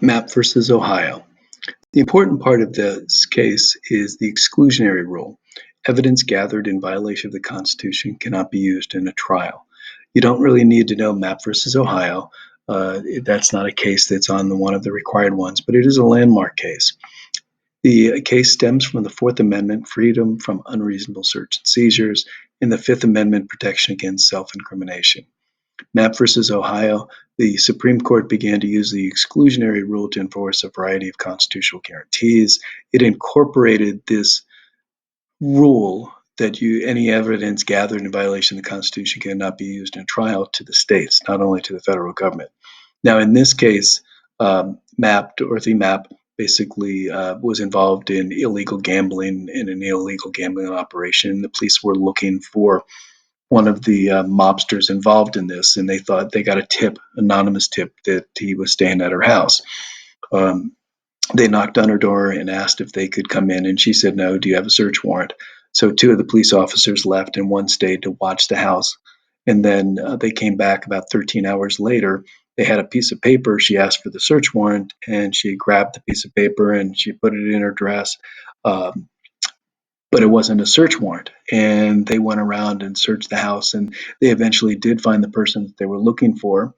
Mapp versus Ohio. The important part of this case is the exclusionary rule. Evidence gathered in violation of the Constitution cannot be used in a trial. You don't really need to know Mapp versus Ohio. That's not a case that's on one of the required ones, but it is a landmark case. The case stems from the Fourth Amendment, freedom from unreasonable search and seizures, and the Fifth Amendment, protection against self-incrimination. Mapp versus Ohio, the Supreme Court began to use the exclusionary rule to enforce a variety of constitutional guarantees. It incorporated this rule that any evidence gathered in violation of the Constitution cannot be used in trial to the states, not only to the federal government. Now, in this case, Dorothy Mapp basically was involved in illegal gambling in an illegal gambling operation. The police were looking for one of the mobsters involved in this, and they thought they got a tip, anonymous tip, that he was staying at her house. They knocked on her door and asked if they could come in, and she said, "No, do you have a search warrant?" So two of the police officers left and one stayed to watch the house. And then they came back about 13 hours later. They had a piece of paper. She asked for the search warrant, and she grabbed the piece of paper and she put it in her dress. But it wasn't a search warrant. And they went around and searched the house, and they eventually did find the person that they were looking for.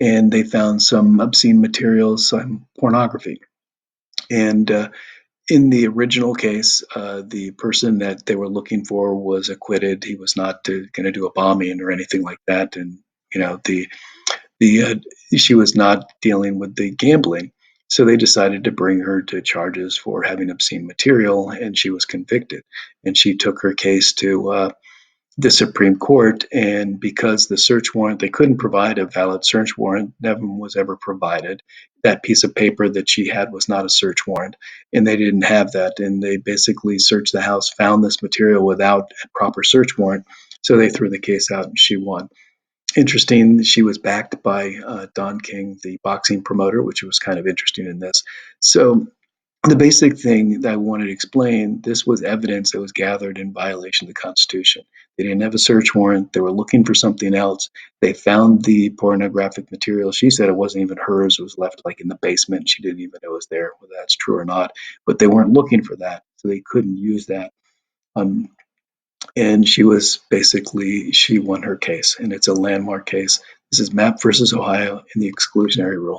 And they found some obscene materials, some pornography. And in the original case, the person that they were looking for was acquitted. He was not going to do a bombing or anything like that. And, she was not dealing with the gambling. So they decided to bring her to charges for having obscene material, and she was convicted. And she took her case to the Supreme Court, and because the search warrant, they couldn't provide a valid search warrant, never was ever provided. That piece of paper that she had was not a search warrant, and they didn't have that. And they basically searched the house, found this material without a proper search warrant, so they threw the case out and she won. Interesting, she was backed by Don King, the boxing promoter, which was kind of interesting in this. So the basic thing that I wanted to explain, this was evidence that was gathered in violation of the Constitution. They didn't have a search warrant. They were looking for something else. They found the pornographic material. She said it wasn't even hers. It was left like in the basement. She didn't even know it was there, whether that's true or not. But they weren't looking for that, so they couldn't use that. And she won her case, and it's a landmark case. This is Mapp versus Ohio in the exclusionary rule.